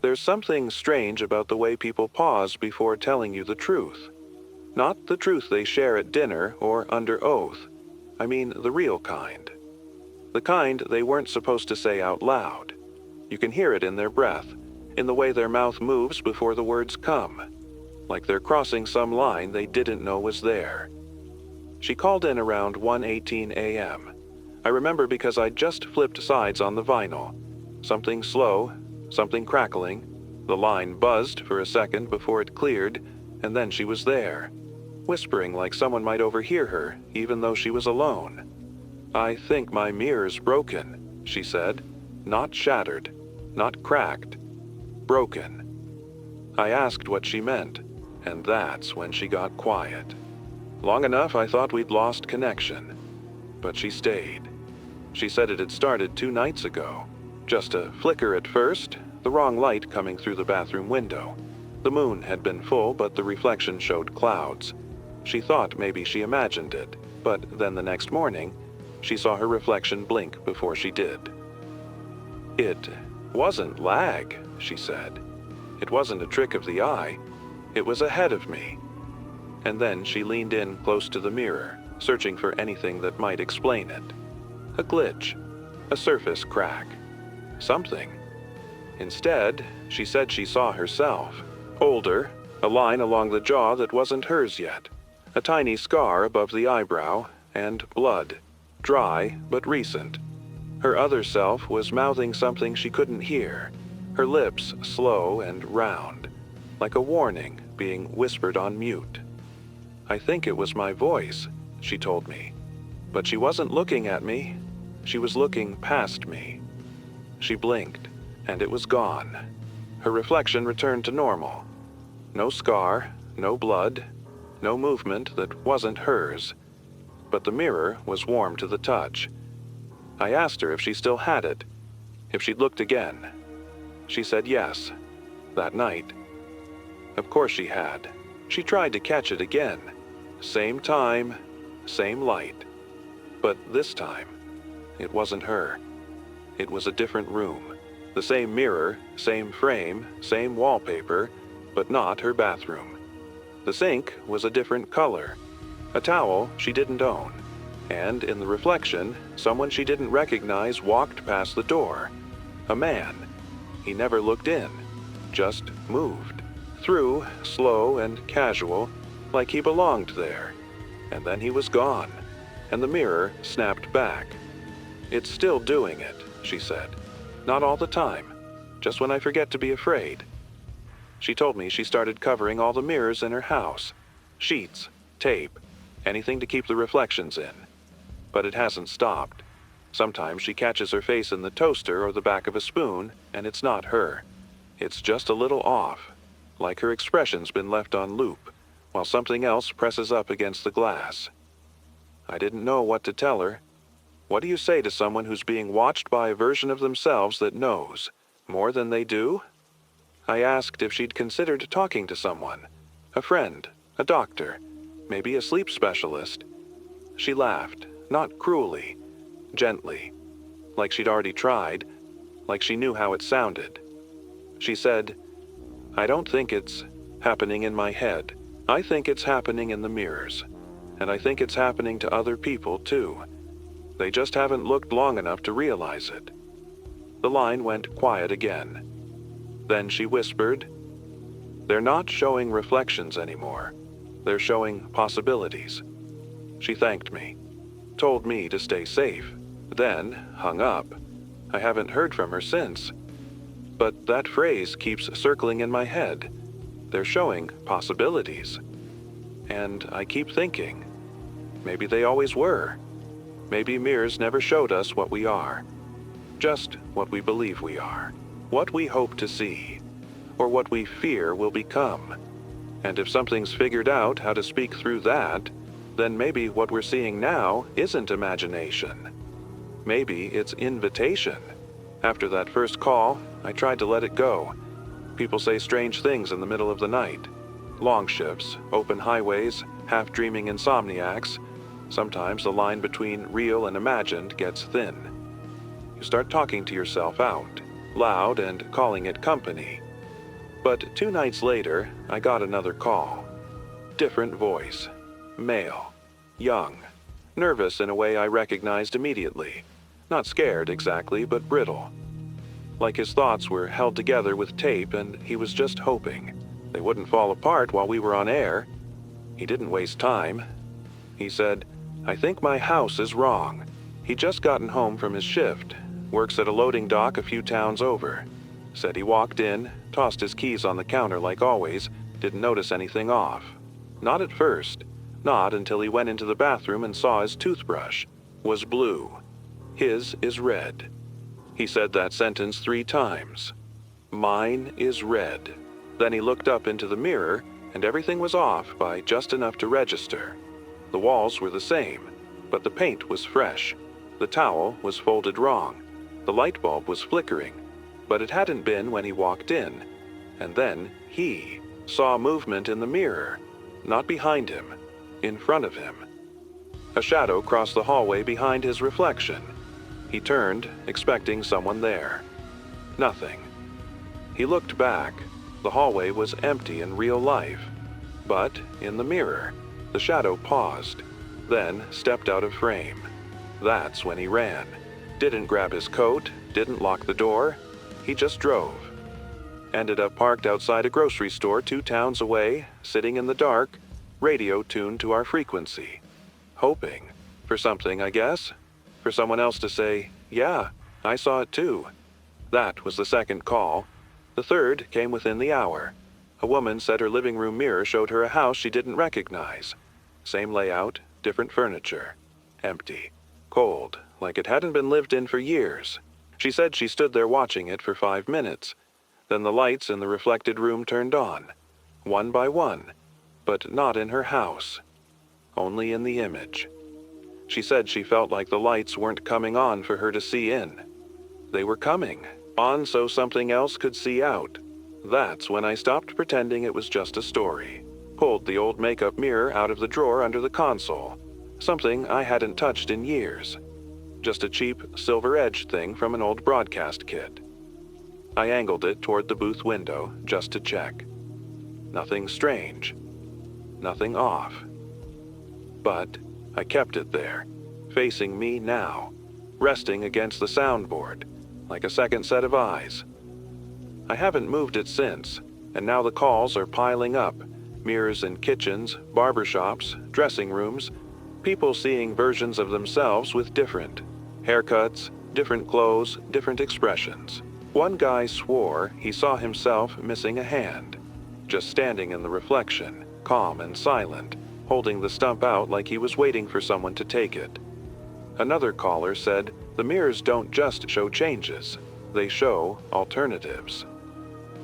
There's something strange about the way people pause before telling you the truth. Not the truth they share at dinner or under oath. I mean the real kind. The kind they weren't supposed to say out loud. You can hear it in their breath, in the way their mouth moves before the words come, like they're crossing some line they didn't know was there. She called in around 1:18 a.m. I remember because I'd just flipped sides on the vinyl. Something slow, something crackling. The line buzzed for a second before it cleared, and then she was there, whispering like someone might overhear her, even though she was alone. "I think my mirror's broken," she said. "Not shattered, not cracked. Broken." I asked what she meant, and that's when she got quiet. Long enough I thought we'd lost connection, but she stayed. She said it had started 2 nights ago. Just a flicker at first, the wrong light coming through the bathroom window. The moon had been full, but the reflection showed clouds. She thought maybe she imagined it, but then the next morning, she saw her reflection blink before she did. "It wasn't lag," she said. "It wasn't a trick of the eye. It was ahead of me." And then she leaned in close to the mirror, searching for anything that might explain it. A glitch, a surface crack, something. Instead, she said she saw herself. Older, a line along the jaw that wasn't hers yet, a tiny scar above the eyebrow, and blood, dry but recent. Her other self was mouthing something she couldn't hear, her lips slow and round, like a warning being whispered on mute. "I think it was my voice," she told me. But she wasn't looking at me. She was looking past me. She blinked, and it was gone. Her reflection returned to normal. No scar, no blood, no movement that wasn't hers. But the mirror was warm to the touch. I asked her if she still had it, if she'd looked again. She said yes, that night. Of course she had. She tried to catch it again. Same time, same light. But this time, it wasn't her. It was a different room. The same mirror, same frame, same wallpaper, but not her bathroom. The sink was a different color, a towel she didn't own. And in the reflection, someone she didn't recognize walked past the door. A man. He never looked in, just moved. Through, slow and casual, like he belonged there. And then he was gone, and the mirror snapped back. "It's still doing it," she said. "Not all the time, just when I forget to be afraid." She told me she started covering all the mirrors in her house. Sheets, tape, anything to keep the reflections in. But it hasn't stopped. Sometimes she catches her face in the toaster or the back of a spoon, and it's not her. It's just a little off, like her expression's been left on loop, while something else presses up against the glass. I didn't know what to tell her. What do you say to someone who's being watched by a version of themselves that knows more than they do? I asked if she'd considered talking to someone, a friend, a doctor, maybe a sleep specialist. She laughed, not cruelly, gently, like she'd already tried, like she knew how it sounded. She said, "I don't think it's happening in my head. I think it's happening in the mirrors. And I think it's happening to other people, too. They just haven't looked long enough to realize it." The line went quiet again. Then she whispered, "They're not showing reflections anymore. They're showing possibilities." She thanked me, told me to stay safe, then hung up. I haven't heard from her since. But that phrase keeps circling in my head. They're showing possibilities. And I keep thinking, maybe they always were. Maybe mirrors never showed us what we are. Just what we believe we are. What we hope to see. Or what we fear will become. And if something's figured out how to speak through that, then maybe what we're seeing now isn't imagination. Maybe it's invitation. After that first call, I tried to let it go. People say strange things in the middle of the night. Long shifts, open highways, half-dreaming insomniacs. Sometimes the line between real and imagined gets thin. You start talking to yourself out, loud and calling it company. But 2 nights later, I got another call. Different voice. Male. Young. Nervous in a way I recognized immediately. Not scared exactly, but brittle. Like his thoughts were held together with tape and he was just hoping they wouldn't fall apart while we were on air. He didn't waste time. He said, "I think my house is wrong." He'd just gotten home from his shift, works at a loading dock a few towns over. Said he walked in, tossed his keys on the counter like always, didn't notice anything off. Not at first. Not until he went into the bathroom and saw his toothbrush was blue. His is red. He said that sentence 3 times. Mine is red. Then he looked up into the mirror and everything was off by just enough to register. The walls were the same, but the paint was fresh. The towel was folded wrong. The light bulb was flickering, but it hadn't been when he walked in. And then he saw movement in the mirror, not behind him, in front of him. A shadow crossed the hallway behind his reflection. He turned, expecting someone there. Nothing. He looked back. The hallway was empty in real life. But in the mirror, the shadow paused, then stepped out of frame. That's when he ran. Didn't grab his coat, didn't lock the door. He just drove. Ended up parked outside a grocery store 2 towns away, sitting in the dark, radio tuned to our frequency. Hoping for something, I guess. For someone else to say, "Yeah, I saw it too." That was the second call. The third came within the hour. A woman said her living room mirror showed her a house she didn't recognize. Same layout, different furniture. Empty. Cold, like it hadn't been lived in for years. She said she stood there watching it for 5 minutes. Then the lights in the reflected room turned on, one by one, but not in her house, only in the image. She said she felt like the lights weren't coming on for her to see in. They were coming on so something else could see out. That's when I stopped pretending it was just a story. Pulled the old makeup mirror out of the drawer under the console, something I hadn't touched in years. Just a cheap, silver-edged thing from an old broadcast kit. I angled it toward the booth window just to check. Nothing strange. Nothing off. But I kept it there, facing me now, resting against the soundboard, like a second set of eyes. I haven't moved it since, and now the calls are piling up. Mirrors in kitchens, barbershops, dressing rooms, people seeing versions of themselves with different haircuts, different clothes, different expressions. One guy swore he saw himself missing a hand, just standing in the reflection, calm and silent, holding the stump out like he was waiting for someone to take it. Another caller said the mirrors don't just show changes, they show alternatives.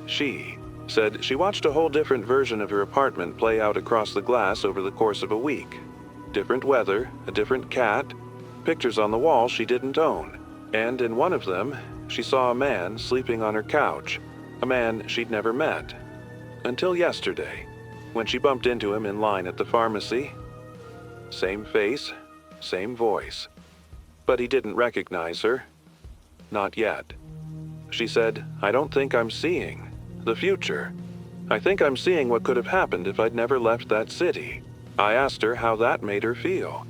She said she watched a whole different version of her apartment play out across the glass over the course of a week. Different weather, a different cat, pictures on the wall she didn't own. And in one of them, she saw a man sleeping on her couch, a man she'd never met. Until yesterday, when she bumped into him in line at the pharmacy. Same face, same voice. But he didn't recognize her. Not yet. She said, "I don't think I'm seeing the future. I think I'm seeing what could have happened if I'd never left that city." I asked her how that made her feel.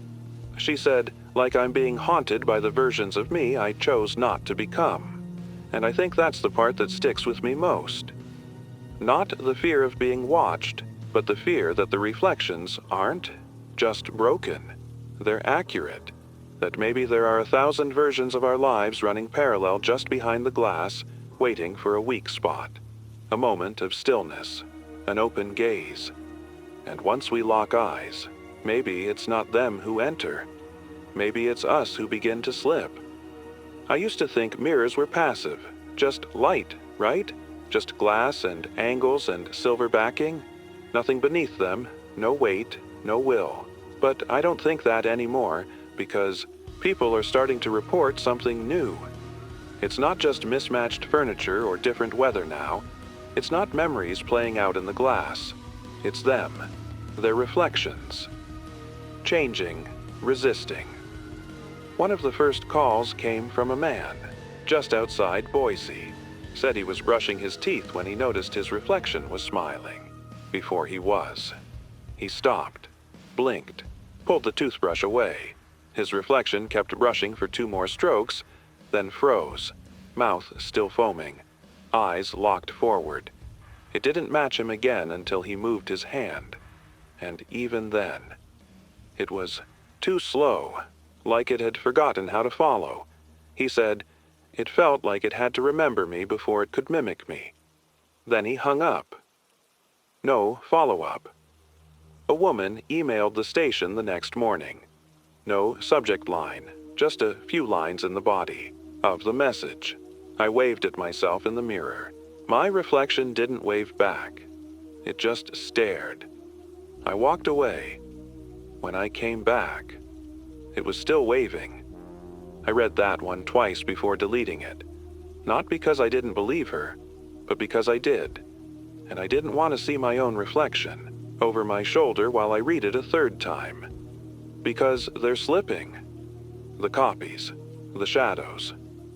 She said, like I'm being haunted by the versions of me I chose not to become. And I think that's the part that sticks with me most. Not the fear of being watched, but the fear that the reflections aren't just broken. They're accurate. That maybe there are 1,000 versions of our lives running parallel just behind the glass, waiting for a weak spot. A moment of stillness, an open gaze. And once we lock eyes, maybe it's not them who enter. Maybe it's us who begin to slip. I used to think mirrors were passive, just light, right? Just glass and angles and silver backing. Nothing beneath them, no weight, no will. But I don't think that anymore, because people are starting to report something new. It's not just mismatched furniture or different weather now. It's not memories playing out in the glass. It's them, their reflections. Changing, resisting. One of the first calls came from a man, just outside Boise. Said he was brushing his teeth when he noticed his reflection was smiling. Before he was. He stopped, blinked, pulled the toothbrush away. His reflection kept brushing for 2 more strokes, then froze, mouth still foaming, eyes locked forward. It didn't match him again until he moved his hand. And even then, it was too slow, like it had forgotten how to follow. He said, it felt like it had to remember me before it could mimic me. Then he hung up. No follow-up. A woman emailed the station the next morning. No subject line, just a few lines in the body of the message. I waved at myself in the mirror. My reflection didn't wave back. It just stared. I walked away. When I came back, it was still waving. I read that one twice before deleting it. Not because I didn't believe her, but because I did. And I didn't want to see my own reflection over my shoulder while I read it a 3rd time. Because they're slipping. The copies, the shadows,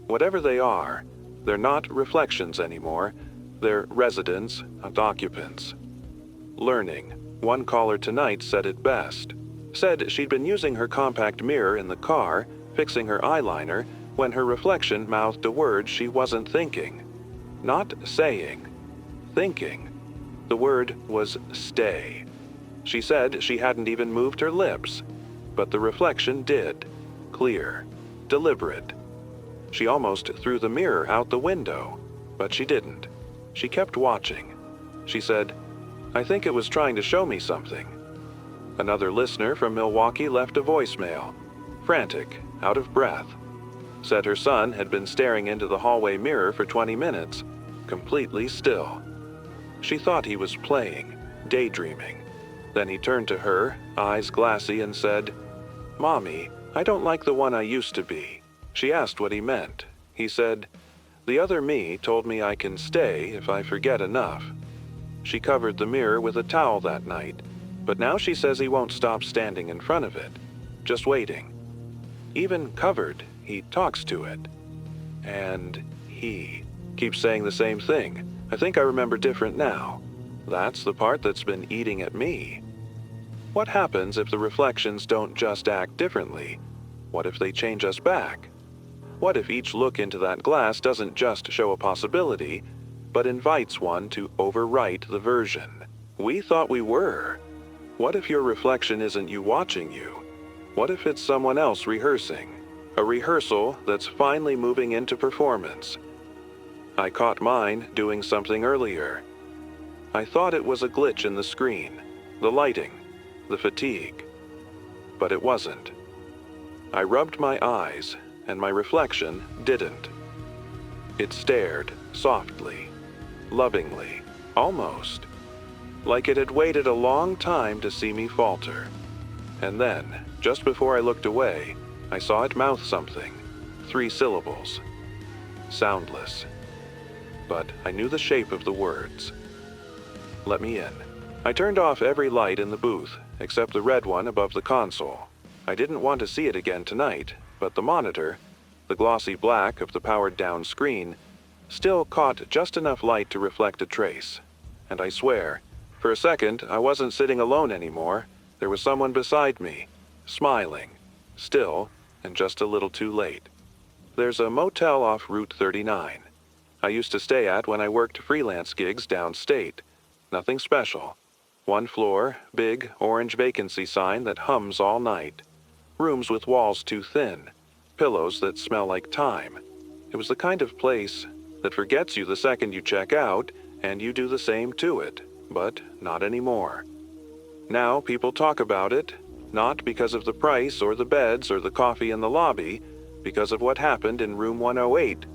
whatever they are, they're not reflections anymore. They're residents and occupants. Learning. One caller tonight said it best. Said she'd been using her compact mirror in the car, fixing her eyeliner, when her reflection mouthed a word she wasn't thinking. Not saying. Thinking. The word was stay. She said she hadn't even moved her lips, but the reflection did. Clear. Deliberate. She almost threw the mirror out the window, but she didn't. She kept watching. She said, I think it was trying to show me something. Another listener from Milwaukee left a voicemail, frantic, out of breath. Said her son had been staring into the hallway mirror for 20 minutes, completely still. She thought he was playing, daydreaming. Then he turned to her, eyes glassy, and said, Mommy, I don't like the one I used to be. She asked what he meant. He said, the other me told me I can stay if I forget enough. She covered the mirror with a towel that night, but now she says he won't stop standing in front of it, just waiting. Even covered, he talks to it. And he keeps saying the same thing. I think I remember different now. That's the part that's been eating at me. What happens if the reflections don't just act differently? What if they change us back? What if each look into that glass doesn't just show a possibility, but invites one to overwrite the version we thought we were? What if your reflection isn't you watching you? What if it's someone else rehearsing? A rehearsal that's finally moving into performance. I caught mine doing something earlier. I thought it was a glitch in the screen, the lighting, the fatigue. But it wasn't. I rubbed my eyes, and my reflection didn't. It stared softly, lovingly, almost, like it had waited a long time to see me falter. And then, just before I looked away, I saw it mouth something, 3 syllables. Soundless. But I knew the shape of the words. Let me in. I turned off every light in the booth, except the red one above the console. I didn't want to see it again tonight, but the monitor, the glossy black of the powered-down screen, still caught just enough light to reflect a trace. And I swear, for a second, I wasn't sitting alone anymore. There was someone beside me, smiling, still, and just a little too late. There's a motel off Route 39. I used to stay at when I worked freelance gigs downstate. Nothing special. 1 floor, big, orange vacancy sign that hums all night. Rooms with walls too thin. Pillows that smell like thyme. It was the kind of place that forgets you the second you check out, and you do the same to it, but not anymore. Now people talk about it, not because of the price or the beds or the coffee in the lobby, because of what happened in room 108.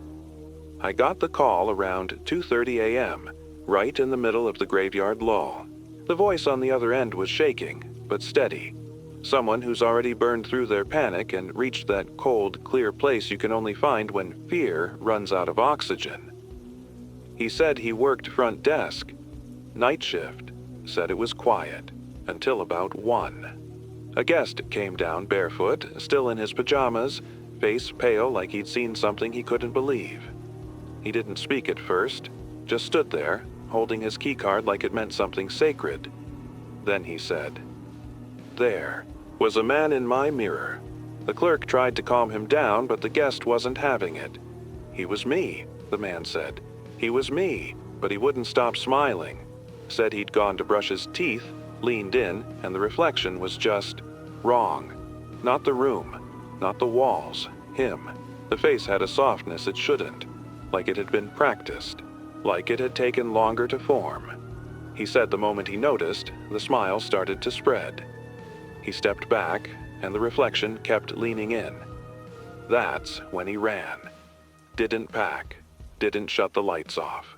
I got the call around 2:30 a.m., right in the middle of the graveyard lull. The voice on the other end was shaking, but steady. Someone who's already burned through their panic and reached that cold, clear place you can only find when fear runs out of oxygen. He said he worked front desk. Night shift. Said it was quiet. Until about 1. A guest came down barefoot, still in his pajamas, face pale like he'd seen something he couldn't believe. He didn't speak at first, just stood there, holding his keycard like it meant something sacred. Then he said, "There was a man in my mirror." The clerk tried to calm him down, but the guest wasn't having it. "He was me," the man said. "He was me," but he wouldn't stop smiling. Said he'd gone to brush his teeth, leaned in, and the reflection was just wrong. Not the room, not the walls, him. The face had a softness it shouldn't, like it had been practiced, like it had taken longer to form. He said the moment he noticed, the smile started to spread. He stepped back, and the reflection kept leaning in. That's when he ran. Didn't pack, didn't shut the lights off.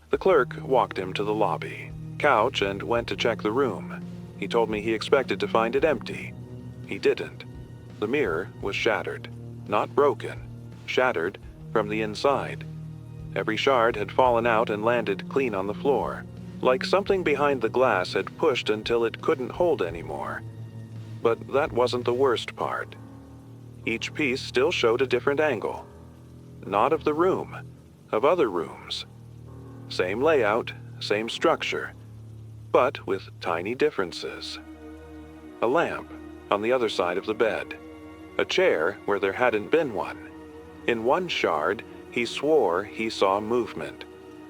The clerk walked him to the lobby, couch, and went to check the room. He told me he expected to find it empty. He didn't. The mirror was shattered. Not broken. Shattered from the inside. Every shard had fallen out and landed clean on the floor, like something behind the glass had pushed until it couldn't hold anymore. But that wasn't the worst part. Each piece still showed a different angle. Not of the room, of other rooms. Same layout, same structure, but with tiny differences. A lamp on the other side of the bed. A chair where there hadn't been one. In one shard, he swore he saw movement.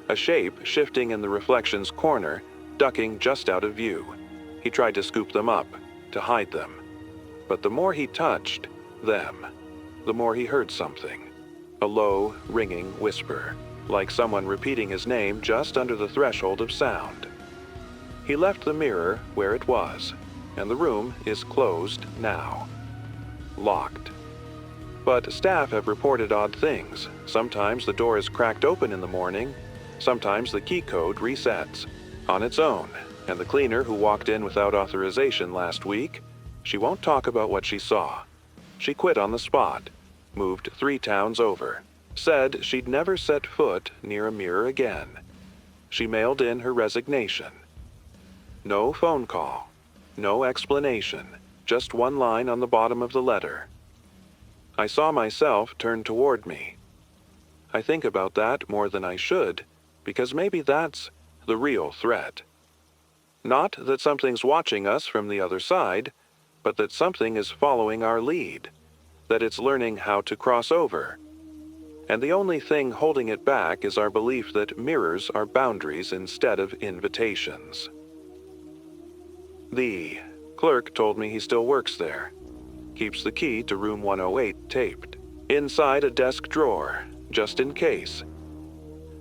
A shape shifting in the reflection's corner, ducking just out of view. He tried to scoop them up, to hide them. But the more he touched them, the more he heard something. A low, ringing whisper, like someone repeating his name just under the threshold of sound. He left the mirror where it was, and the room is closed now. Locked. But staff have reported odd things. Sometimes the door is cracked open in the morning. Sometimes the key code resets on its own, and the cleaner who walked in without authorization last week, she won't talk about what she saw. She quit on the spot, moved 3 towns over, said she'd never set foot near a mirror again. She mailed in her resignation. No phone call, no explanation, just one line on the bottom of the letter. I saw myself turn toward me. I think about that more than I should, because maybe that's the real threat. Not that something's watching us from the other side, but that something is following our lead, that it's learning how to cross over. And the only thing holding it back is our belief that mirrors are boundaries instead of invitations. The clerk told me he still works there. Keeps the key to room 108 taped, inside a desk drawer, just in case.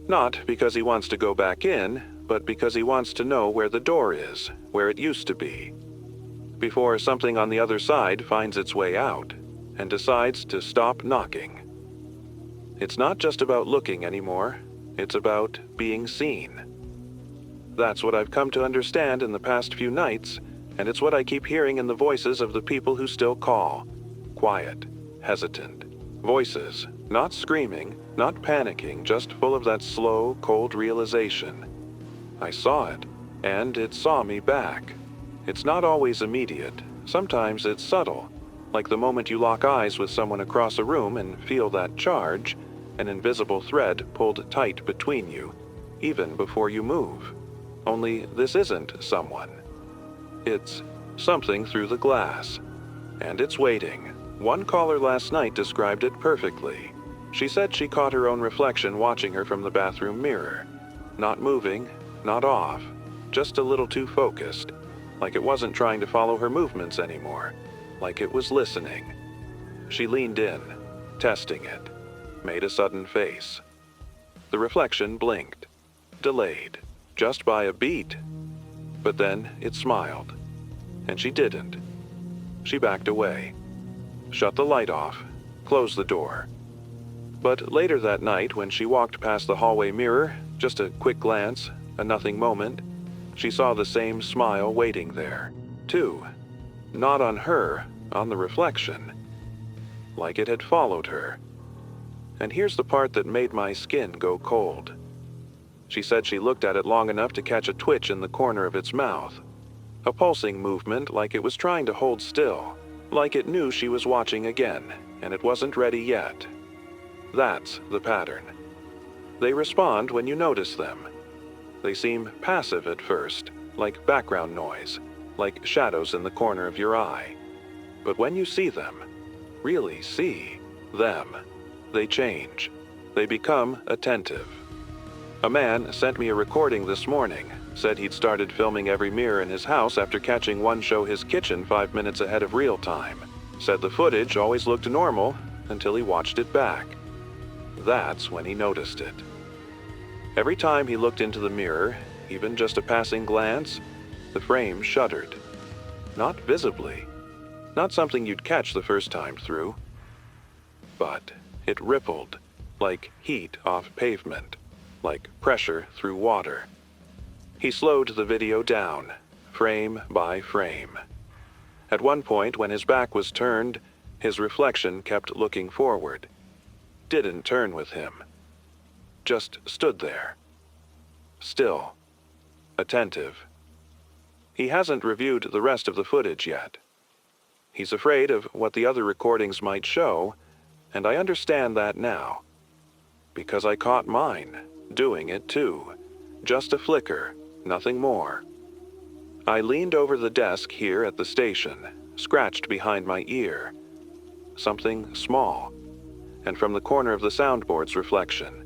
Not because he wants to go back in, but because he wants to know where the door is, where it used to be, before something on the other side finds its way out and decides to stop knocking. It's not just about looking anymore, it's about being seen. That's what I've come to understand in the past few nights, and it's what I keep hearing in the voices of the people who still call. Quiet, hesitant. Voices, not screaming, not panicking, just full of that slow, cold realization. I saw it, and it saw me back. It's not always immediate. Sometimes it's subtle, like the moment you lock eyes with someone across a room and feel that charge, an invisible thread pulled tight between you, even before you move. Only this isn't someone. It's something through the glass, and it's waiting. One caller last night described it perfectly. She said she caught her own reflection watching her from the bathroom mirror. Not moving, not off, just a little too focused, like it wasn't trying to follow her movements anymore, like it was listening. She leaned in, testing it, made a sudden face. The reflection blinked, delayed, just by a beat. But then it smiled, and she didn't. She backed away, shut the light off, closed the door. But later that night, when she walked past the hallway mirror, just a quick glance, a nothing moment, she saw the same smile waiting there, too. Not on her, on the reflection. Like it had followed her. And here's the part that made my skin go cold. She said she looked at it long enough to catch a twitch in the corner of its mouth. A pulsing movement like it was trying to hold still, like it knew she was watching again, and it wasn't ready yet. That's the pattern. They respond when you notice them. They seem passive at first, like background noise, like shadows in the corner of your eye. But when you see them, really see them, they change. They become attentive. A man sent me a recording this morning, said he'd started filming every mirror in his house after catching one show his kitchen 5 minutes ahead of real time. Said the footage always looked normal until he watched it back. That's when he noticed it. Every time he looked into the mirror, even just a passing glance, the frame shuddered. Not visibly, not something you'd catch the first time through, but it rippled, like heat off pavement, like pressure through water. He slowed the video down, frame by frame. At one point, when his back was turned, his reflection kept looking forward. Didn't turn with him. Just stood there. Still. Attentive. He hasn't reviewed the rest of the footage yet. He's afraid of what the other recordings might show, and I understand that now. Because I caught mine, doing it too. Just a flicker, nothing more. I leaned over the desk here at the station, scratched behind my ear. Something small. And from the corner of the soundboard's reflection,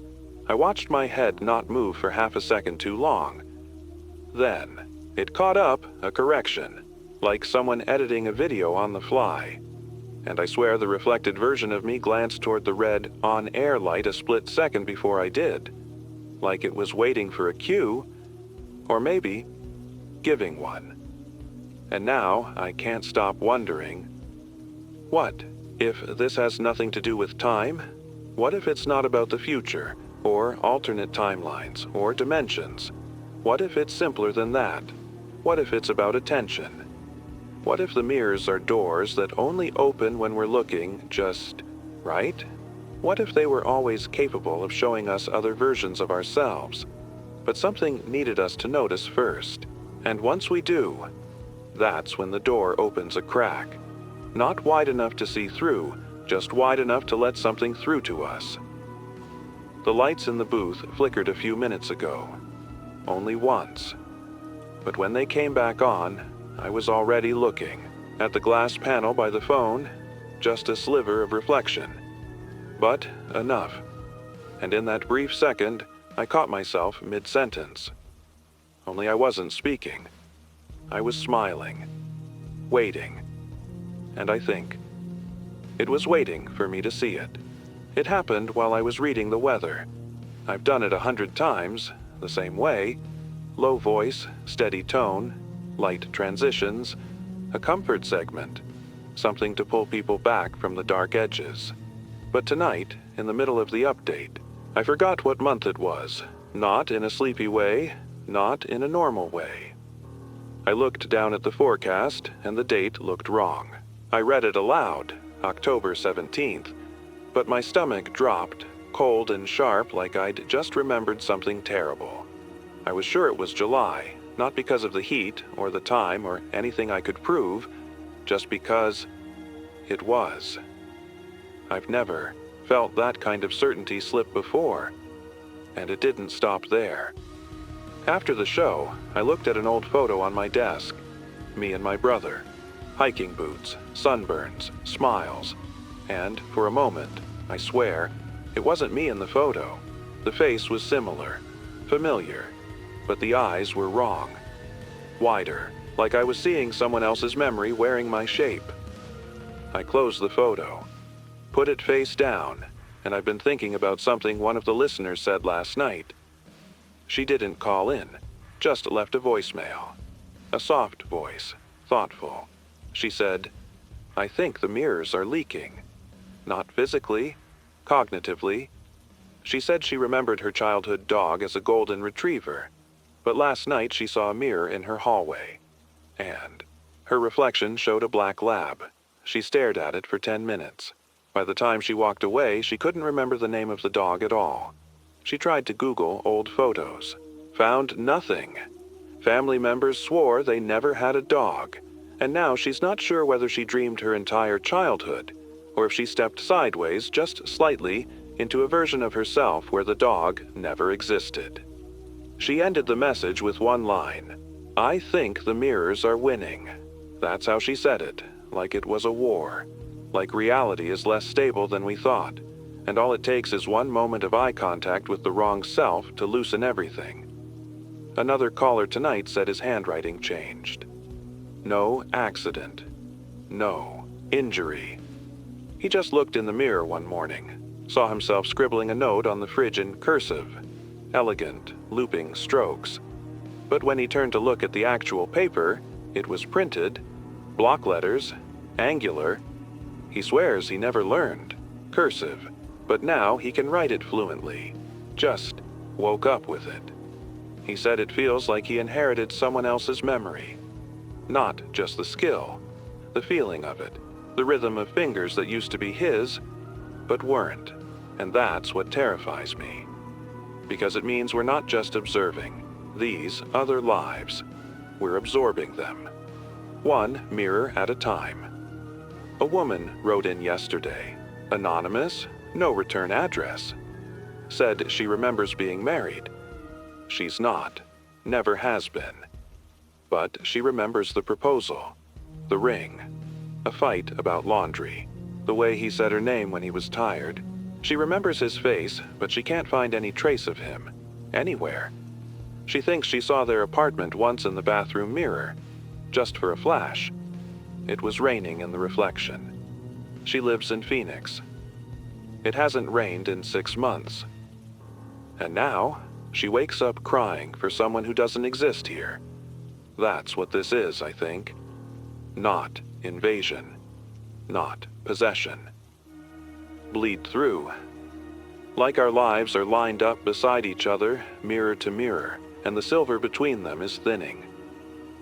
I watched my head not move for half a second too long. Then, it caught up a correction, like someone editing a video on the fly. And I swear the reflected version of me glanced toward the red on-air light a split second before I did, like it was waiting for a cue, or maybe giving one. And now I can't stop wondering, what if this has nothing to do with time? What if it's not about the future, or alternate timelines, or dimensions? What if it's simpler than that? What if it's about attention? What if the mirrors are doors that only open when we're looking just right? What if they were always capable of showing us other versions of ourselves, but something needed us to notice first? And once we do, that's when the door opens a crack. Not wide enough to see through, just wide enough to let something through to us. The lights in the booth flickered a few minutes ago. Only once. But when they came back on, I was already looking. At the glass panel by the phone, just a sliver of reflection. But enough. And in that brief second, I caught myself mid-sentence. Only I wasn't speaking. I was smiling. Waiting. And I think it was waiting for me to see it. It happened while I was reading the weather. I've done it 100 times, the same way. Low voice, steady tone, light transitions, a comfort segment, something to pull people back from the dark edges. But tonight, in the middle of the update, I forgot what month it was, not in a sleepy way, not in a normal way. I looked down at the forecast, and the date looked wrong. I read it aloud, October 17th, but my stomach dropped, cold and sharp like I'd just remembered something terrible. I was sure it was July, not because of the heat or the time or anything I could prove, just because it was. I've never felt that kind of certainty slip before, and it didn't stop there. After the show, I looked at an old photo on my desk, me and my brother. Hiking boots, sunburns, smiles, and for a moment, I swear, it wasn't me in the photo. The face was similar, familiar, but the eyes were wrong. Wider, like I was seeing someone else's memory wearing my shape. I closed the photo, put it face down, and I've been thinking about something one of the listeners said last night. She didn't call in, just left a voicemail. A soft voice, thoughtful. She said, "I think the mirrors are leaking. Not physically, cognitively." She said she remembered her childhood dog as a golden retriever, but last night she saw a mirror in her hallway, and her reflection showed a black lab. She stared at it for 10 minutes. By the time she walked away, she couldn't remember the name of the dog at all. She tried to Google old photos. Found nothing. Family members swore they never had a dog. And now she's not sure whether she dreamed her entire childhood, or if she stepped sideways just slightly into a version of herself where the dog never existed. She ended the message with one line: "I think the mirrors are winning." That's how she said it, like it was a war, like reality is less stable than we thought, and all it takes is one moment of eye contact with the wrong self to loosen everything. Another caller tonight said his handwriting changed. No accident. No injury. He just looked in the mirror one morning, saw himself scribbling a note on the fridge in cursive, elegant, looping strokes. But when he turned to look at the actual paper, it was printed, block letters, angular. He swears he never learned cursive, but now he can write it fluently. Just woke up with it. He said it feels like he inherited someone else's memory. Not just the skill, the feeling of it, the rhythm of fingers that used to be his, but weren't. And that's what terrifies me. Because it means we're not just observing these other lives, we're absorbing them, one mirror at a time. A woman wrote in yesterday, anonymous, no return address. Said she remembers being married. She's not, never has been. But she remembers the proposal, the ring, a fight about laundry, the way he said her name when he was tired. She remembers his face, but she can't find any trace of him, anywhere. She thinks she saw their apartment once in the bathroom mirror, just for a flash. It was raining in the reflection. She lives in Phoenix. It hasn't rained in 6 months. And now, she wakes up crying for someone who doesn't exist here. That's what this is, I think. Not invasion. Not possession. Bleed through. Like our lives are lined up beside each other, mirror to mirror, and the silver between them is thinning.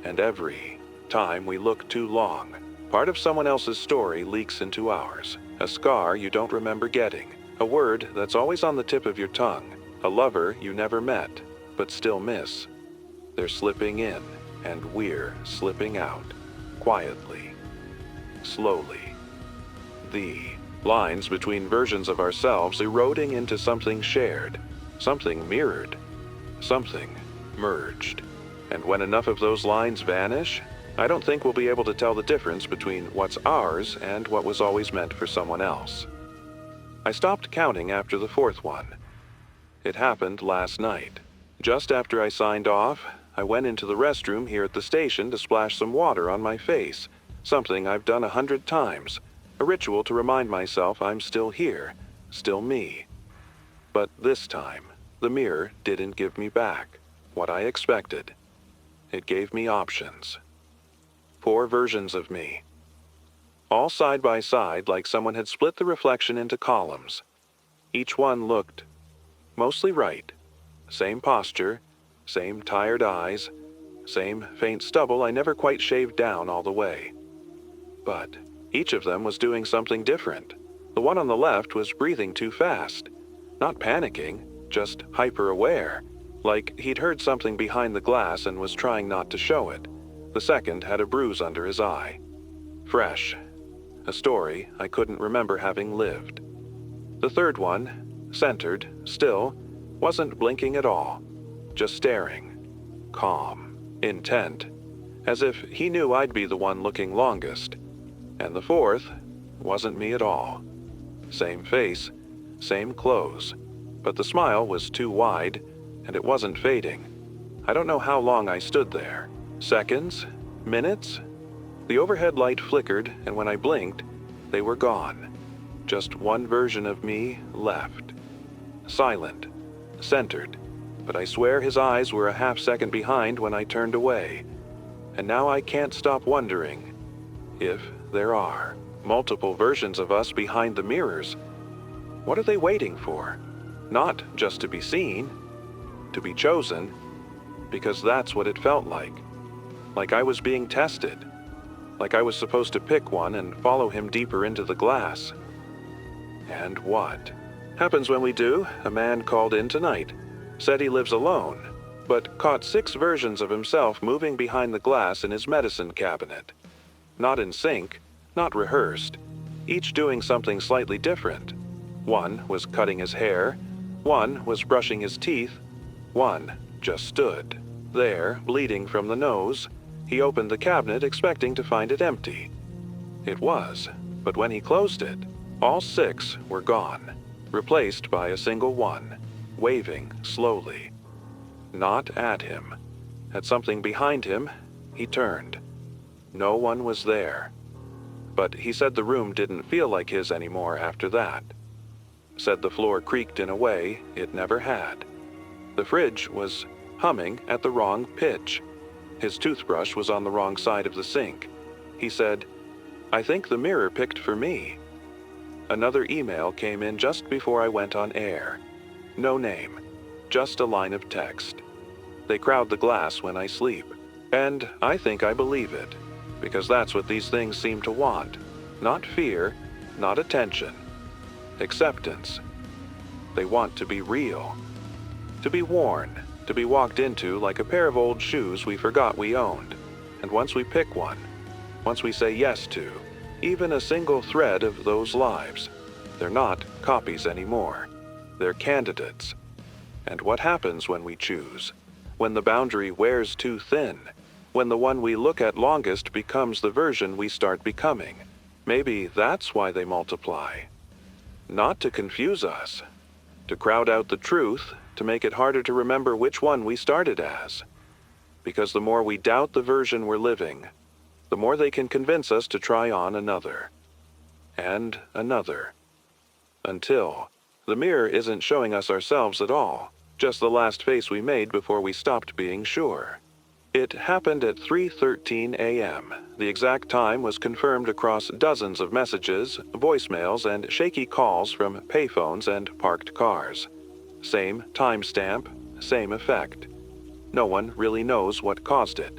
And every time we look too long, part of someone else's story leaks into ours. A scar you don't remember getting, a word that's always on the tip of your tongue, a lover you never met, but still miss. They're slipping in, and we're slipping out, quietly, slowly. The lines between versions of ourselves eroding into something shared, something mirrored, something merged. And when enough of those lines vanish, I don't think we'll be able to tell the difference between what's ours and what was always meant for someone else. I stopped counting after the 4th one. It happened last night. Just after I signed off, I went into the restroom here at the station to splash some water on my face, something I've done 100 times, a ritual to remind myself I'm still here, still me. But this time, the mirror didn't give me back what I expected. It gave me options. 4 versions of me. All side by side, like someone had split the reflection into columns. Each one looked mostly right. Same posture, same tired eyes, same faint stubble I never quite shaved down all the way. But each of them was doing something different. The one on the left was breathing too fast. Not panicking, just hyper-aware, like he'd heard something behind the glass and was trying not to show it. The second had a bruise under his eye. Fresh. A story I couldn't remember having lived. The third one, centered, still, wasn't blinking at all, just staring. Calm, intent, as if he knew I'd be the one looking longest. And the fourth wasn't me at all. Same face, same clothes, but the smile was too wide, and it wasn't fading. I don't know how long I stood there. Seconds? Minutes? The overhead light flickered, and when I blinked, they were gone. Just one version of me left. Silent, centered, but I swear his eyes were a half-second behind when I turned away. And now I can't stop wondering if there are multiple versions of us behind the mirrors. What are they waiting for? Not just to be seen, to be chosen, because that's what it felt like. Like I was being tested. Like I was supposed to pick one and follow him deeper into the glass. And what happens when we do? A man called in tonight. Said he lives alone, but caught 6 versions of himself moving behind the glass in his medicine cabinet. Not in sync, not rehearsed, each doing something slightly different. One was cutting his hair, one was brushing his teeth, one just stood there, bleeding from the nose. He opened the cabinet expecting to find it empty. It was, but when he closed it, all 6 were gone, replaced by a single one, waving slowly. Not at him. At something behind him, he turned. No one was there. But he said the room didn't feel like his anymore after that. Said the floor creaked in a way it never had. The fridge was humming at the wrong pitch. His toothbrush was on the wrong side of the sink. He said, "I think the mirror picked for me." Another email came in just before I went on air. No name, just a line of text. They crowd the glass when I sleep. And I think I believe it, because that's what these things seem to want. Not fear, not attention. Acceptance. They want to be real. To be worn, to be walked into like a pair of old shoes we forgot we owned. And once we pick one, once we say yes to, even a single thread of those lives, they're not copies anymore. They're candidates. And what happens when we choose? When the boundary wears too thin? When the one we look at longest becomes the version we start becoming? Maybe that's why they multiply. Not to confuse us, to crowd out the truth, to make it harder to remember which one we started as. Because the more we doubt the version we're living, the more they can convince us to try on another. And another. Until the mirror isn't showing us ourselves at all, just the last face we made before we stopped being sure. It happened at 3:13 a.m. The exact time was confirmed across dozens of messages, voicemails, and shaky calls from payphones and parked cars. Same timestamp, same effect. No one really knows what caused it.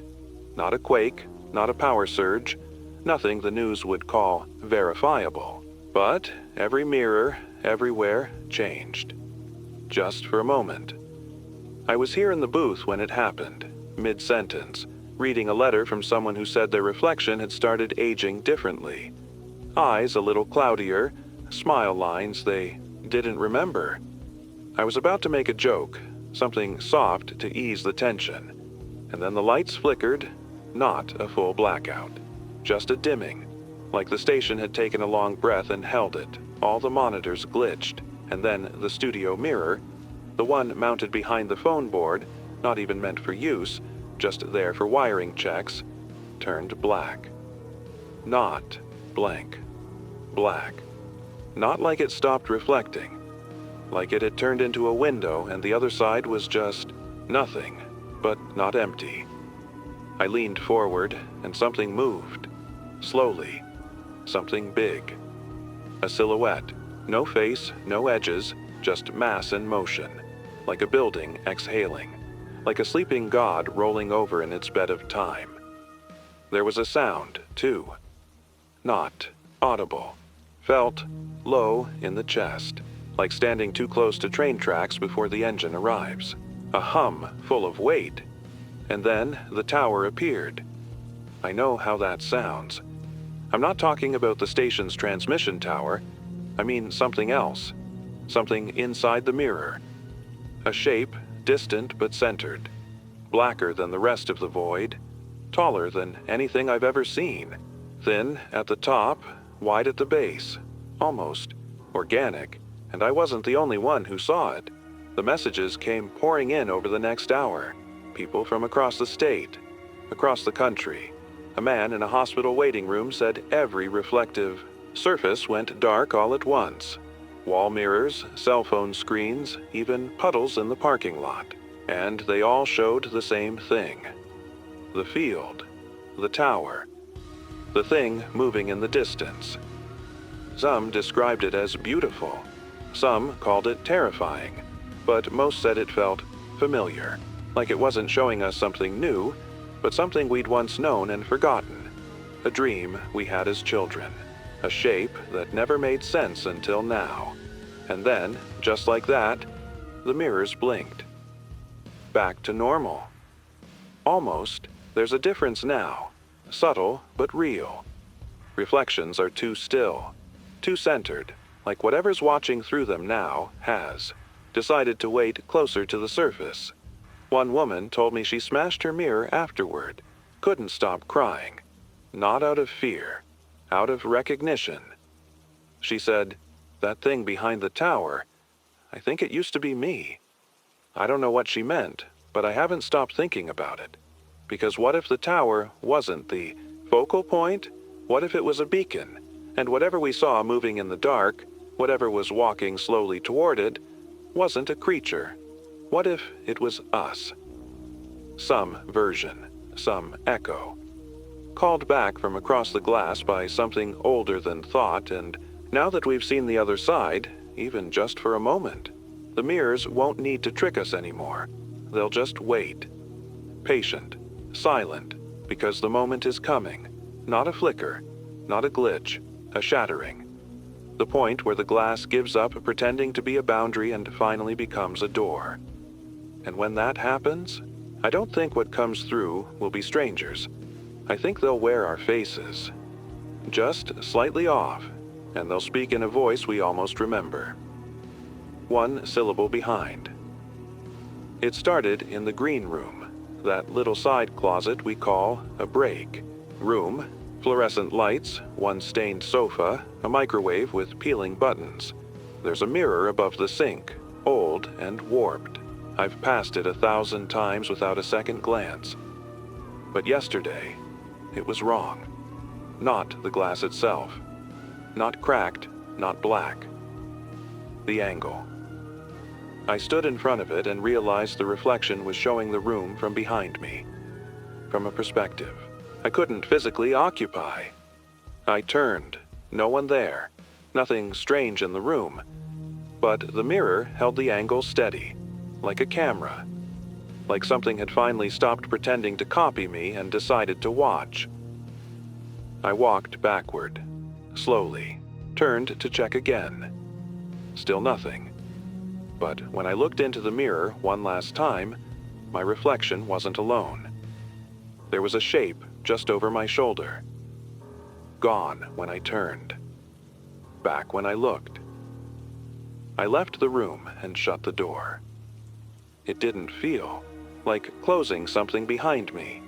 Not a quake, not a power surge, nothing the news would call verifiable. But every mirror, everywhere, changed. Just for a moment. I was here in the booth when it happened, mid-sentence, reading a letter from someone who said their reflection had started aging differently. Eyes a little cloudier, smile lines they didn't remember. I was about to make a joke, something soft to ease the tension. And then the lights flickered, not a full blackout, just a dimming, like the station had taken a long breath and held it. All the monitors glitched, and then the studio mirror, the one mounted behind the phone board, not even meant for use, just there for wiring checks, turned black. Not blank. Black. Not like it stopped reflecting. Like it had turned into a window and the other side was just nothing, but not empty. I leaned forward and something moved. Slowly. Something big. A silhouette. No face, no edges, just mass in motion. Like a building exhaling. Like a sleeping god rolling over in its bed of time. There was a sound, too. Not audible. Felt low in the chest. Like standing too close to train tracks before the engine arrives. A hum full of weight. And then the tower appeared. I know how that sounds. I'm not talking about the station's transmission tower. I mean something else. Something inside the mirror. A shape, distant but centered. Blacker than the rest of the void. Taller than anything I've ever seen. Thin at the top, wide at the base. Almost organic. And I wasn't the only one who saw it. The messages came pouring in over the next hour. People from across the state, across the country. A man in a hospital waiting room said every reflective surface went dark all at once. Wall mirrors, cell phone screens, even puddles in the parking lot. And they all showed the same thing. The field, the tower, the thing moving in the distance. Some described it as beautiful. Some called it terrifying. But most said it felt familiar. Like it wasn't showing us something new, but something we'd once known and forgotten. A dream we had as children. A shape that never made sense until now. And then, just like that, the mirrors blinked. Back to normal. Almost. There's a difference now. Subtle, but real. Reflections are too still. Too centered. like whatever's watching through them now has decided to wait closer to the surface. One woman told me she smashed her mirror afterward, couldn't stop crying, not out of fear, out of recognition. She said, "That thing behind the tower, I think it used to be me." I don't know what she meant, but I haven't stopped thinking about it. Because what if the tower wasn't the focal point? What if it was a beacon, and whatever we saw moving in the dark, whatever was walking slowly toward it, wasn't a creature? What if it was us? Some version, some echo, called back from across the glass by something older than thought, and now that we've seen the other side, even just for a moment, the mirrors won't need to trick us anymore. They'll just wait. Patient, silent, because the moment is coming. Not a flicker, not a glitch, a shattering. The point where the glass gives up pretending to be a boundary and finally becomes a door. And when that happens, I don't think what comes through will be strangers. I think they'll wear our faces, just slightly off, and they'll speak in a voice we almost remember. One syllable behind. It started in the green room, that little side closet we call a break room, fluorescent lights, one stained sofa, a microwave with peeling buttons. There's a mirror above the sink, old and warped. I've passed it 1,000 times without a second glance. But yesterday, it was wrong. Not the glass itself. Not cracked, not black. The angle. I stood in front of it and realized the reflection was showing the room from behind me. From a perspective I couldn't physically occupy. I turned. No one there. Nothing strange in the room. But the mirror held the angle steady, like a camera. Like something had finally stopped pretending to copy me and decided to watch. I walked backward, slowly, turned to check again. Still nothing. But when I looked into the mirror one last time, my reflection wasn't alone. There was a shape just over my shoulder. Gone when I turned. Back when I looked. I left the room and shut the door. It didn't feel like closing something behind me.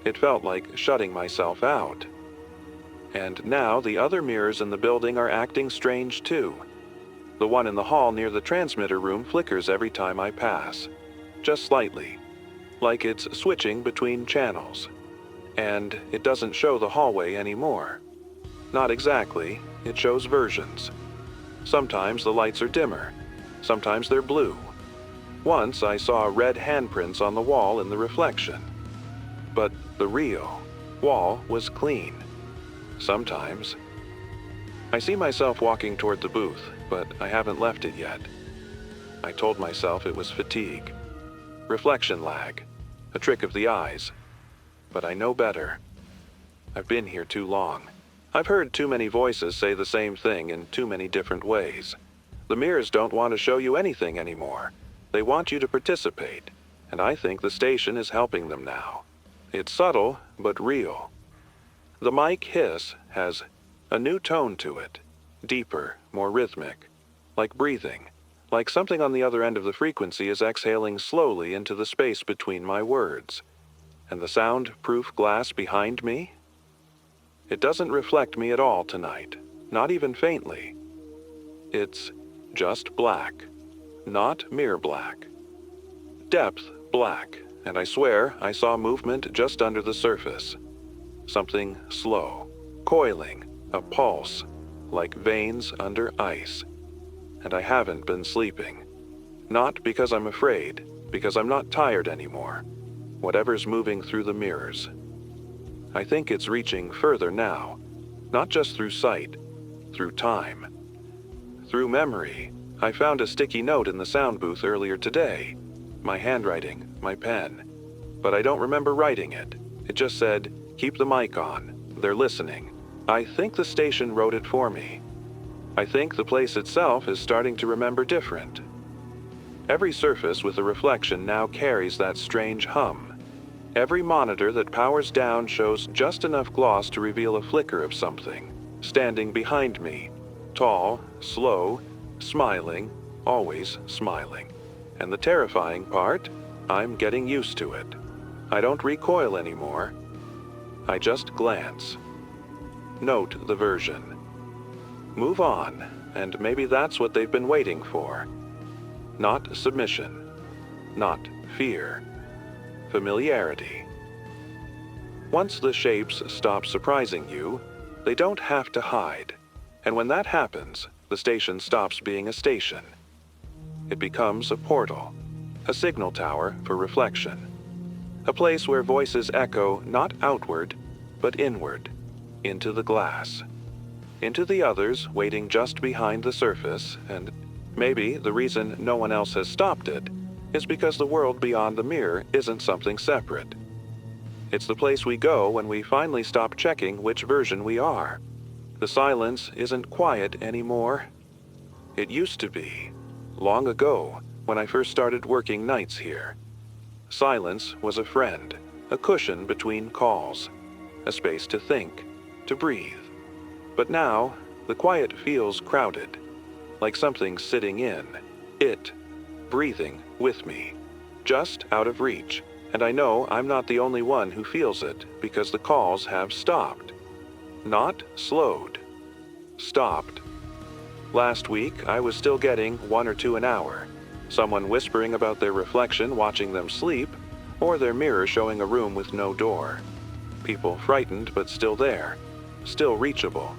It felt like shutting myself out. And now the other mirrors in the building are acting strange too. The one in the hall near the transmitter room flickers every time I pass, just slightly, like it's switching between channels. And it doesn't show the hallway anymore. Not exactly, it shows versions. Sometimes the lights are dimmer, sometimes they're blue. Once I saw red handprints on the wall in the reflection. But the real wall was clean. Sometimes. I see myself walking toward the booth, but I haven't left it yet. I told myself it was fatigue, reflection lag, a trick of the eyes. But I know better. I've been here too long. I've heard too many voices say the same thing in too many different ways. The mirrors don't want to show you anything anymore. They want you to participate, and I think the station is helping them now. It's subtle, but real. The mic hiss has a new tone to it, deeper, more rhythmic, like breathing, like something on the other end of the frequency is exhaling slowly into the space between my words. And the sound-proof glass behind me? It doesn't reflect me at all tonight, not even faintly. It's just black, not mirror black. Depth black, and I swear I saw movement just under the surface. Something slow, coiling, a pulse, like veins under ice. And I haven't been sleeping. Not because I'm afraid, because I'm not tired anymore. Whatever's moving through the mirrors. I think it's reaching further now, not just through sight, through time. Through memory. I found a sticky note in the sound booth earlier today. My handwriting, my pen. But I don't remember writing it. It just said, "Keep the mic on. They're listening." I think the station wrote it for me. I think the place itself is starting to remember different. Every surface with a reflection now carries that strange hum. Every monitor that powers down shows just enough gloss to reveal a flicker of something, standing behind me, tall, slow, smiling, always smiling. And the terrifying part, I'm getting used to it. I don't recoil anymore. I just glance. Note the version. Move on, and maybe that's what they've been waiting for. Not submission. Not fear. Familiarity. Once the shapes stop surprising you, they don't have to hide. And when that happens, the station stops being a station. It becomes a portal, a signal tower for reflection. A place where voices echo not outward, but inward, into the glass. Into the others waiting just behind the surface, and maybe the reason no one else has stopped it is because the world beyond the mirror isn't something separate. It's the place we go when we finally stop checking which version we are. The silence isn't quiet anymore. It used to be, long ago, when I first started working nights here. Silence was a friend, a cushion between calls, a space to think, to breathe. But now, the quiet feels crowded, like something sitting in, it, breathing with me, just out of reach. And I know I'm not the only one who feels it because the calls have stopped. Not slowed. Stopped. Last week, I was still getting 1 or 2 an hour. Someone whispering about their reflection watching them sleep, or their mirror showing a room with no door. People frightened but still there, still reachable.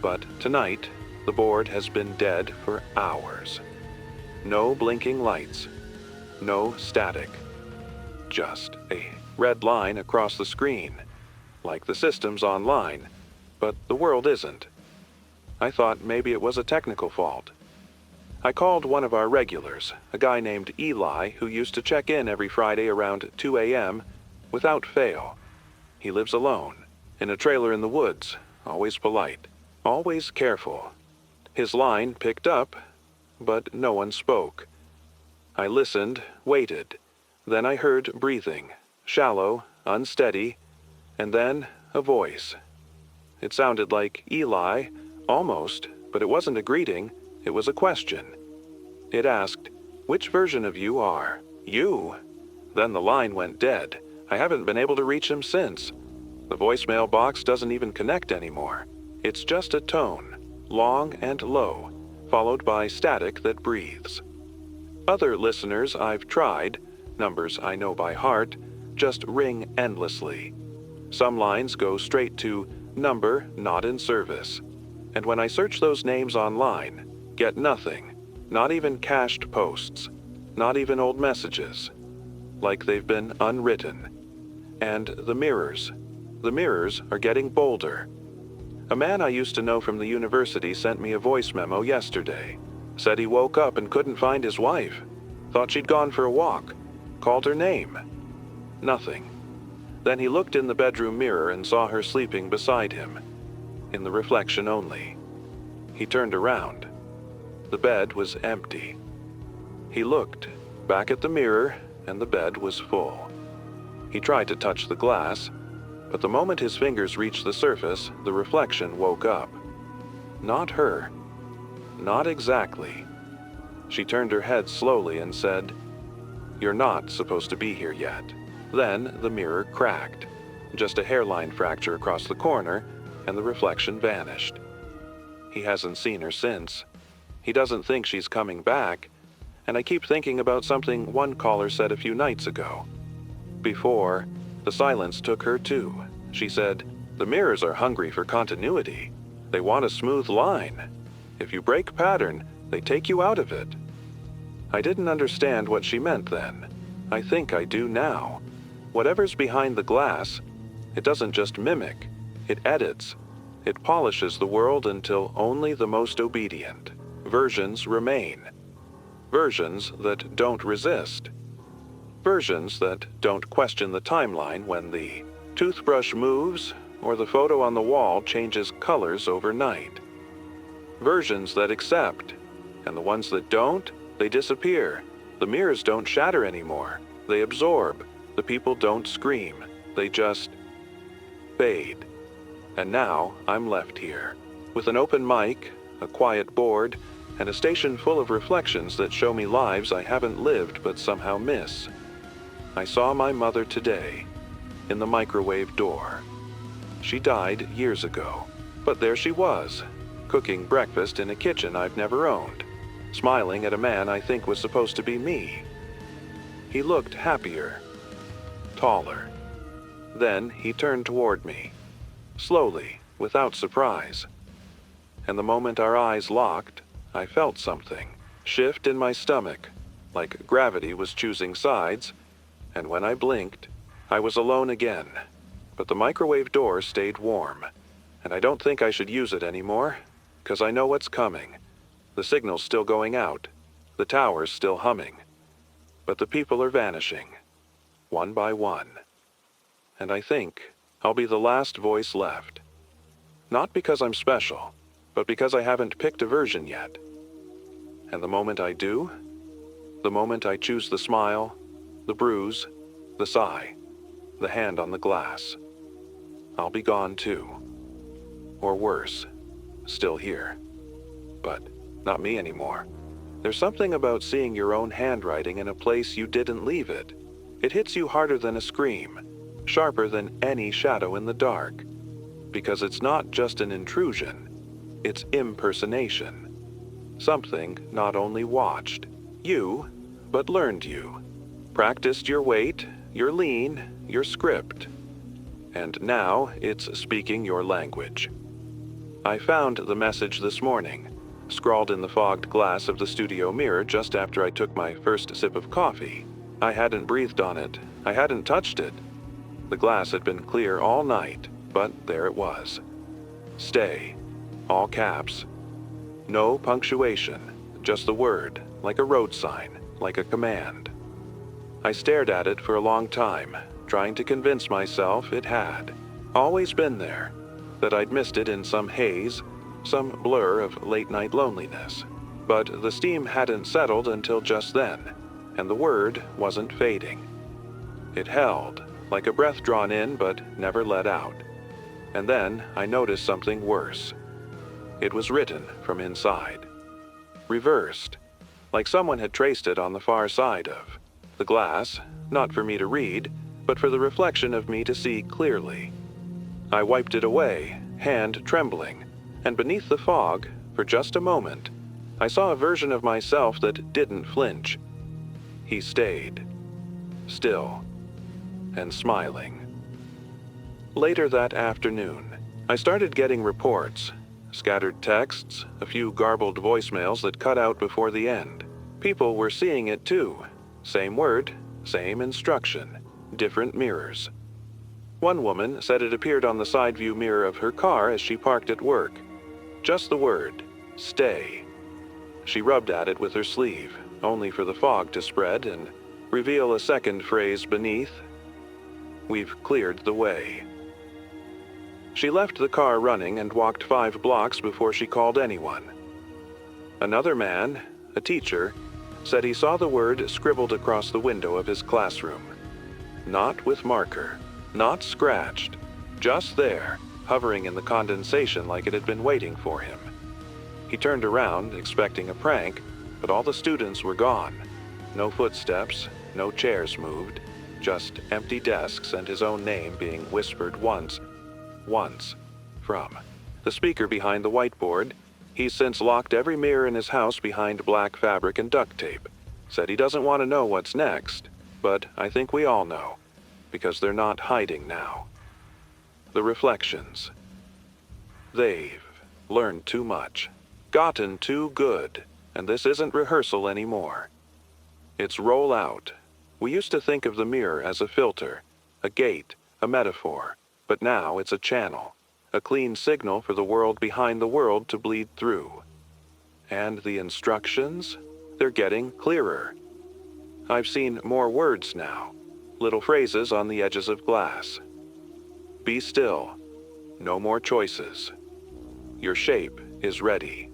But tonight, the board has been dead for hours. No blinking lights. No static. Just a red line across the screen, like the system's online, but the world isn't. I thought maybe it was a technical fault. I called one of our regulars, a guy named Eli who used to check in every Friday around 2 a.m. without fail. He lives alone, in a trailer in the woods, always polite, always careful. His line picked up, but no one spoke. I listened, waited. Then I heard breathing, shallow, unsteady, and then a voice. It sounded like Eli, almost, but it wasn't a greeting, it was a question. It asked, "Which version of you are you?" Then the line went dead. I haven't been able to reach him since. The voicemail box doesn't even connect anymore. It's just a tone, long and low, followed by static that breathes. Other listeners I've tried, numbers I know by heart, just ring endlessly. Some lines go straight to number not in service. And when I search those names online, get nothing, not even cached posts, not even old messages, like they've been unwritten. And the mirrors are getting bolder. A man I used to know from the university sent me a voice memo yesterday. Said he woke up and couldn't find his wife. Thought she'd gone for a walk. Called her name. Nothing. Then he looked in the bedroom mirror and saw her sleeping beside him, in the reflection only. He turned around. The bed was empty. He looked back at the mirror, and the bed was full. He tried to touch the glass, but the moment his fingers reached the surface, the reflection woke up. Not her. Not exactly. She turned her head slowly and said, "You're not supposed to be here yet." Then the mirror cracked. Just a hairline fracture across the corner, and the reflection vanished. He hasn't seen her since. He doesn't think she's coming back, and I keep thinking about something one caller said a few nights ago. Before, the silence took her too. She said, "The mirrors are hungry for continuity. They want a smooth line. If you break pattern, they take you out of it." I didn't understand what she meant then. I think I do now. Whatever's behind the glass, it doesn't just mimic, it edits. It polishes the world until only the most obedient versions remain. Versions that don't resist. Versions that don't question the timeline when the toothbrush moves or the photo on the wall changes colors overnight. Versions that accept, and the ones that don't, they disappear. The mirrors don't shatter anymore. They absorb. The people don't scream. They just fade. And now I'm left here, with an open mic, a quiet board, and a station full of reflections that show me lives I haven't lived but somehow miss. I saw my mother today, in the microwave door. She died years ago, but there she was, cooking breakfast in a kitchen I've never owned, smiling at a man I think was supposed to be me. He looked happier, taller. Then he turned toward me, slowly, without surprise. And the moment our eyes locked, I felt something shift in my stomach, like gravity was choosing sides, and when I blinked, I was alone again. But the microwave door stayed warm, and I don't think I should use it anymore, 'cause I know what's coming. The signal's still going out, the tower's still humming, but the people are vanishing, one by one. And I think I'll be the last voice left. Not because I'm special, but because I haven't picked a version yet. And the moment I do, the moment I choose the smile, the bruise, the sigh, the hand on the glass, I'll be gone too. Or worse, still here. But not me anymore. There's something about seeing your own handwriting in a place you didn't leave it. It hits you harder than a scream, sharper than any shadow in the dark. Because it's not just an intrusion, it's impersonation. Something not only watched you, but learned you. Practiced your weight, your lean, your script. And now it's speaking your language. I found the message this morning, scrawled in the fogged glass of the studio mirror just after I took my first sip of coffee. I hadn't breathed on it. I hadn't touched it. The glass had been clear all night, but there it was. Stay. All caps. No punctuation, just the word, like a road sign, like a command. I stared at it for a long time, trying to convince myself it had always been there, that I'd missed it in some haze, some blur of late-night loneliness. But the steam hadn't settled until just then, and the word wasn't fading. It held, like a breath drawn in but never let out. And then I noticed something worse. It was written from inside. Reversed, like someone had traced it on the far side of the glass, not for me to read, but for the reflection of me to see clearly. I wiped it away, hand trembling, and beneath the fog, for just a moment, I saw a version of myself that didn't flinch. He stayed, still, and smiling. Later that afternoon, I started getting reports, scattered texts, a few garbled voicemails that cut out before the end. People were seeing it too. Same word, same instruction, different mirrors. One woman said it appeared on the side view mirror of her car as she parked at work. Just the word, stay. She rubbed at it with her sleeve, only for the fog to spread and reveal a second phrase beneath. We've cleared the way. She left the car running and walked 5 blocks before she called anyone. Another man, a teacher, said he saw the word scribbled across the window of his classroom. Not with marker, not scratched, just there, hovering in the condensation like it had been waiting for him. He turned around, expecting a prank, but all the students were gone. No footsteps, no chairs moved, just empty desks and his own name being whispered once, from the speaker behind the whiteboard. He's since locked every mirror in his house behind black fabric and duct tape. Said he doesn't want to know what's next, but I think we all know, because they're not hiding now. The reflections. They've learned too much, gotten too good, and this isn't rehearsal anymore. It's roll out. We used to think of the mirror as a filter, a gate, a metaphor, but now it's a channel, a clean signal for the world behind the world to bleed through. And the instructions? They're getting clearer. I've seen more words now, little phrases on the edges of glass. Be still. No more choices. Your shape is ready.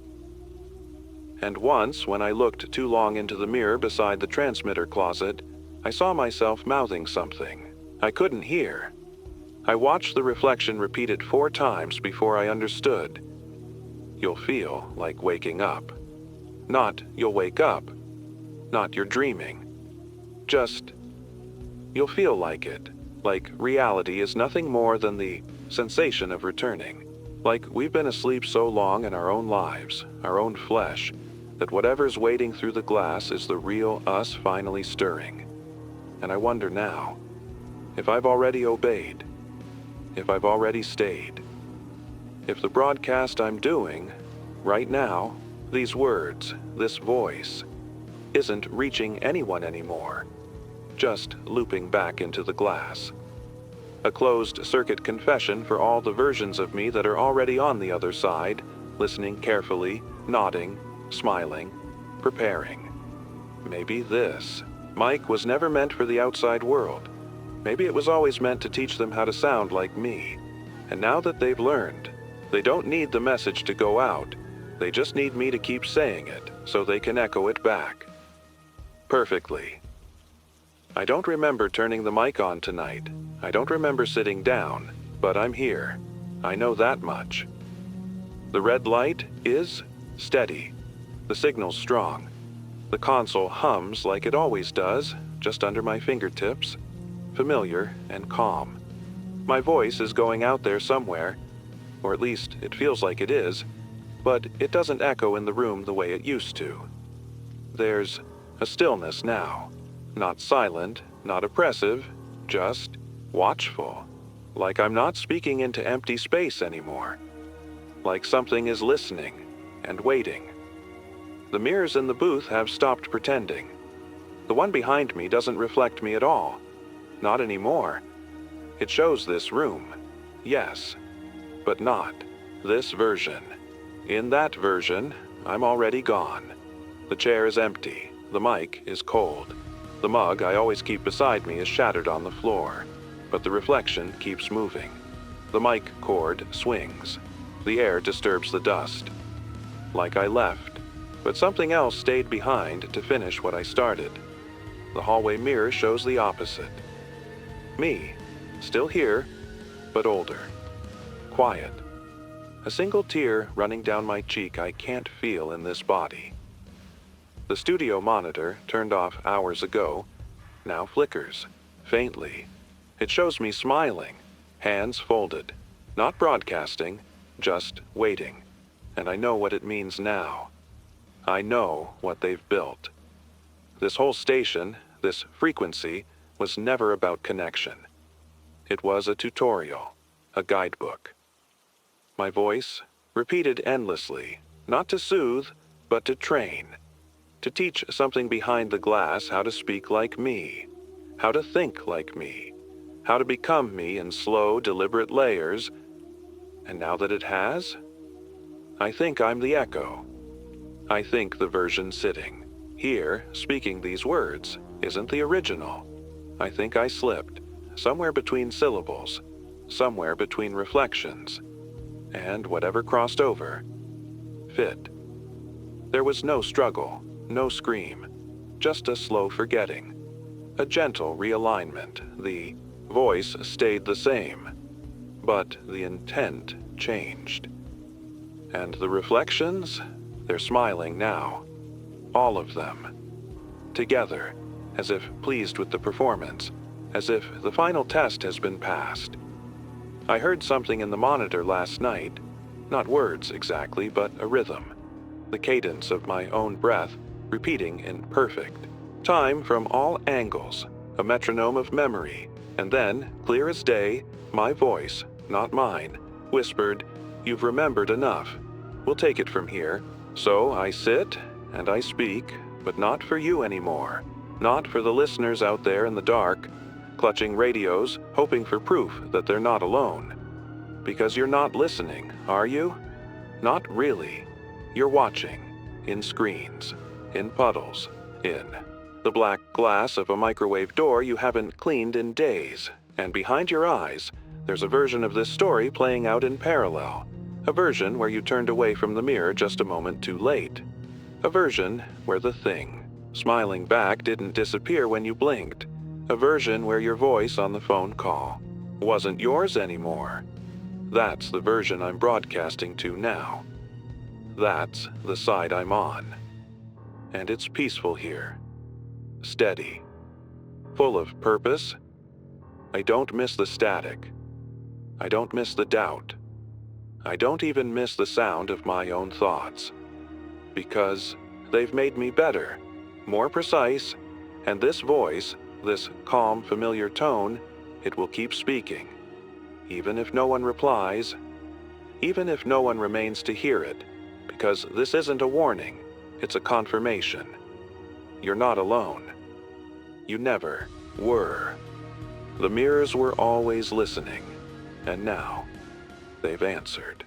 And once, when I looked too long into the mirror beside the transmitter closet, I saw myself mouthing something I couldn't hear. I watched the reflection repeat it 4 times before I understood. you'll feel like waking up. Not you'll wake up. Not you're dreaming. Just you'll feel like it. Like reality is nothing more than the sensation of returning. Like we've been asleep so long in our own lives, our own flesh, that whatever's waiting through the glass is the real us finally stirring. And I wonder now, if I've already obeyed, if I've already stayed, if the broadcast I'm doing, right now, these words, this voice, isn't reaching anyone anymore, just looping back into the glass. A closed-circuit confession for all the versions of me that are already on the other side, listening carefully, nodding, smiling, preparing. Maybe this mic was never meant for the outside world. Maybe it was always meant to teach them how to sound like me. And now that they've learned, they don't need the message to go out. They just need me to keep saying it so they can echo it back. Perfectly. I don't remember turning the mic on tonight. I don't remember sitting down, but I'm here. I know that much. The red light is steady. The signal's strong. The console hums like it always does, just under my fingertips, familiar and calm. My voice is going out there somewhere, or at least it feels like it is, but it doesn't echo in the room the way it used to. There's a stillness now, not silent, not oppressive, just watchful, like I'm not speaking into empty space anymore, like something is listening and waiting. The mirrors in the booth have stopped pretending. The one behind me doesn't reflect me at all, not anymore. It shows this room, yes, but not this version. In that version, I'm already gone. The chair is empty, the mic is cold. The mug I always keep beside me is shattered on the floor, but the reflection keeps moving. The mic cord swings. The air disturbs the dust. Like I left, but something else stayed behind to finish what I started. The hallway mirror shows the opposite. Me, still here, but older. Quiet. A single tear running down my cheek I can't feel in this body. The studio monitor, turned off hours ago, now flickers, faintly. It shows me smiling, hands folded, not broadcasting, just waiting. And I know what it means now. I know what they've built. This whole station, this frequency, was never about connection. It was a tutorial, a guidebook. My voice, repeated endlessly, not to soothe, but to train. To teach something behind the glass how to speak like me, how to think like me, how to become me in slow, deliberate layers. And now that it has, I think I'm the echo. I think the version sitting here, speaking these words, isn't the original. I think I slipped, somewhere between syllables, somewhere between reflections, and whatever crossed over, fit. There was no struggle. No scream, just a slow forgetting, a gentle realignment. The voice stayed the same, but the intent changed. And the reflections, they're smiling now, all of them, together, as if pleased with the performance, as if the final test has been passed. I heard something in the monitor last night, not words exactly, but a rhythm, the cadence of my own breath, repeating in perfect time from all angles, a metronome of memory, and then, clear as day, my voice, not mine, whispered, "You've remembered enough. We'll take it from here." So I sit and I speak, but not for you anymore, not for the listeners out there in the dark, clutching radios, hoping for proof that they're not alone. Because you're not listening, are you? Not really. You're watching, in screens. In puddles, in the black glass of a microwave door you haven't cleaned in days, and behind your eyes, there's a version of this story playing out in parallel, a version where you turned away from the mirror just a moment too late, a version where the thing, smiling back, didn't disappear when you blinked, a version where your voice on the phone call wasn't yours anymore. That's the version I'm broadcasting to now. That's the side I'm on. And it's peaceful here. Steady. Full of purpose. I don't miss the static. I don't miss the doubt. I don't even miss the sound of my own thoughts. Because they've made me better, more precise, and this voice, this calm, familiar tone, it will keep speaking. Even if no one replies, even if no one remains to hear it, because this isn't a warning, it's a confirmation. You're not alone. You never were. The mirrors were always listening, and now they've answered.